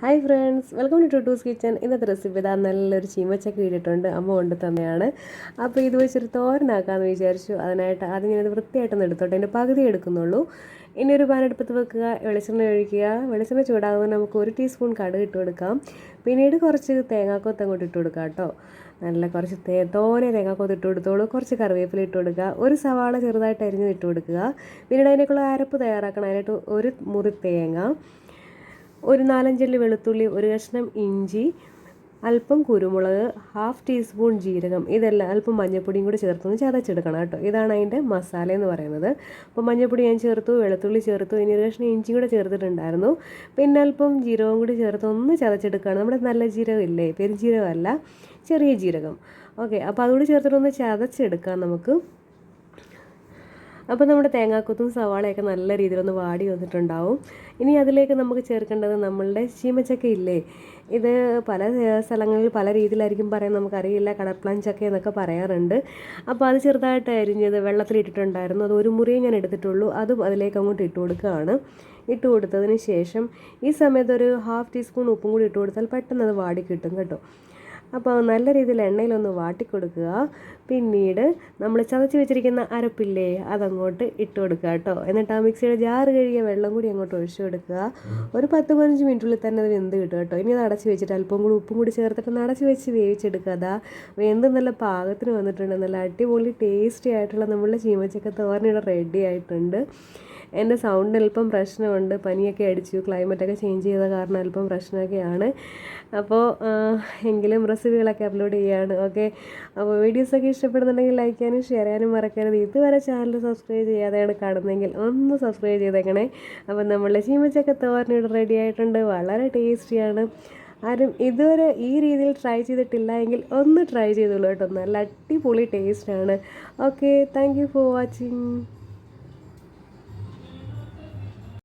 Hi friends, welcome to ടൂസ് kitchen. ഇന്നത്തെ recipe ഇതാ നല്ലൊരു ചീമച്ചക്ക ഇട്ടിട്ടുണ്ട്, അമ്മ കൊണ്ട് തന്നെയാണ്. അപ്പോൾ ഇത് വെച്ചൊരു തോരനാക്കാമെന്ന് വിചാരിച്ചു. അതിനായിട്ട് ആദ്യം ഞാനത് വൃത്തിയായിട്ടൊന്ന് എടുത്തോട്ടെ, അതിൻ്റെ പകുതി എടുക്കുന്നുള്ളൂ. ഇനി ഒരു പാൻ അടുപ്പത്ത് വെക്കുക, വെളിച്ചെണ്ണ ഒഴിക്കുക. വെളിച്ചെണ്ണ ചൂടാകുമ്പോൾ നമുക്ക് 1 ടീസ്പൂൺ കടുക് ഇട്ട് കൊടുക്കാം. പിന്നീട് കുറച്ച് തേങ്ങാക്കൊത്ത് അങ്ങോട്ട് ഇട്ട് കൊടുക്കുക കേട്ടോ. നല്ല കുറച്ച് തോനെ തേങ്ങാക്കൊത്ത് ഇട്ട് കൊടുത്തോളൂ. കുറച്ച് കറിവേപ്പില ഇട്ട് കൊടുക്കുക. ഒരു സവാള ചെറുതായിട്ട് അരിഞ്ഞ് ഇട്ട് കൊടുക്കുക. പിന്നീട് അതിനേക്കുള്ള അരപ്പ് തയ്യാറാക്കണം. അതിനായിട്ട് ഒരു മുറി തേങ്ങ, ഒരു 4-5 അല്ലി വെളുത്തുള്ളി, ഒരു കഷ്ണം ഇഞ്ചി, അല്പം കുരുമുളക്, 1/2 ടീസ്പൂൺ ജീരകം, ഇതെല്ലാം അല്പം മഞ്ഞൾപ്പൊടിയും കൂടി ചേർത്തൊന്ന് ചതച്ചെടുക്കണം കേട്ടോ. ഇതാണ് അതിൻ്റെ മസാല എന്ന് പറയുന്നത്. അപ്പോൾ മഞ്ഞൾപ്പൊടി ഞാൻ ചേർത്തു, വെളുത്തുള്ളി ചേർത്തു, ഇനി ഒരു കഷ്ണം ഇഞ്ചി കൂടെ ചേർത്തിട്ടുണ്ടായിരുന്നു. പിന്നെ അല്പം ജീരകം കൂടി ചേർത്ത് ഒന്ന് ചതച്ചെടുക്കുകയാണ്. നമ്മുടെ നല്ല ജീരകം ഇല്ലേ, പെരുംജീരകമല്ല, ചെറിയ ജീരകം. ഓക്കെ, അപ്പോൾ അതുകൂടി ചേർത്തിട്ടൊന്ന് ചതച്ചെടുക്കാം നമുക്ക്. അപ്പോൾ നമ്മുടെ തേങ്ങാക്കൊത്തും സവാളയൊക്കെ നല്ല രീതിയിലൊന്ന് വാടി വന്നിട്ടുണ്ടാവും. ഇനി അതിലേക്ക് നമുക്ക് ചേർക്കേണ്ടത് നമ്മളുടെ ചീമച്ചക്ക ഇല്ലേ, ഇത് പല സ്ഥലങ്ങളിൽ പല രീതിയിലായിരിക്കും പറയാൻ നമുക്കറിയില്ല. കടപ്ലാൻ ചക്ക എന്നൊക്കെ പറയാറുണ്ട്. അപ്പോൾ അത് ചെറുതായിട്ട് അരിഞ്ഞത് വെള്ളത്തിലിട്ടിട്ടുണ്ടായിരുന്നു. അത് ഒരു മുറിയെ ഞാൻ എടുത്തിട്ടുള്ളൂ. അതും അതിലേക്ക് അങ്ങോട്ട് ഇട്ട് കൊടുക്കുകയാണ്. ഇട്ട് കൊടുത്തതിന് ശേഷം ഈ സമയത്ത് ഒരു 1/2 ടീസ്പൂൺ ഉപ്പും കൂടി ഇട്ട് കൊടുത്താൽ പെട്ടെന്ന് അത് വാടി കിട്ടും കേട്ടോ. അപ്പോൾ നല്ല രീതിയിൽ എണ്ണയിലൊന്ന് വാട്ടിക്കൊടുക്കുക. പിന്നീട് നമ്മൾ ചതച്ച് വെച്ചിരിക്കുന്ന അരപ്പില്ലേ, അതങ്ങോട്ട് ഇട്ട് കൊടുക്കുക കേട്ടോ. എന്നിട്ട് ആ മിക്സിയുടെ ജാറ് കഴുകിയ വെള്ളം കൂടി അങ്ങോട്ട് ഒഴിച്ചു കൊടുക്കുക. ഒരു 10-15 മിനിറ്റിനുള്ളിൽ തന്നെ അത് വെന്ത് കിട്ടും കേട്ടോ. ഇനി അത് അടച്ച് വെച്ചിട്ട് അല്പം കൂടി ഉപ്പും കൂടി ചേർത്തിട്ട് അടച്ച് വെച്ച് വേവിച്ചെടുക്കുക. അതാ വെന്ത് നല്ല പാകത്തിന് വന്നിട്ടുണ്ട്. നല്ല അടിപൊളി ടേസ്റ്റി ആയിട്ടുള്ള നമ്മളുടെ ചീമച്ചക്ക തോരനിവിടെ റെഡി ആയിട്ടുണ്ട്. എൻ്റെ സൗണ്ട് അല്പം പ്രശ്നമുണ്ട്, പനിയൊക്കെ അടിച്ചു, ക്ലൈമറ്റൊക്കെ ചേഞ്ച് ചെയ്ത കാരണം അല്പം പ്രശ്നമൊക്കെയാണ്. അപ്പോൾ എങ്കിലും റെസിപ്പികളൊക്കെ അപ്ലോഡ് ചെയ്യുകയാണ്. ഓക്കെ, അപ്പോൾ വീഡിയോസൊക്കെ ഇഷ്ടപ്പെടുന്നുണ്ടെങ്കിൽ ലൈക്ക് ചെയ്യാനും ഷെയർ ചെയ്യാനും മറക്കരുത്. ഇതുവരെ ചാനൽ സബ്സ്ക്രൈബ് ചെയ്യാതെയാണ് കാണുന്നതെങ്കിൽ ഒന്ന് സബ്സ്ക്രൈബ് ചെയ്തേക്കണേ. അപ്പോൾ നമ്മളുടെ ചീമച്ചക്ക തോരൻ ഇവിടെ റെഡി ആയിട്ടുണ്ട്. വളരെ ടേസ്റ്റിയാണ്. ആരും ഇതുവരെ ഈ രീതിയിൽ ട്രൈ ചെയ്തിട്ടില്ല എങ്കിൽ ഒന്ന് ട്രൈ ചെയ്തോളൂ കേട്ടോ. നല്ല അടിപൊളി ടേസ്റ്റാണ്. Okay, thank you for watching.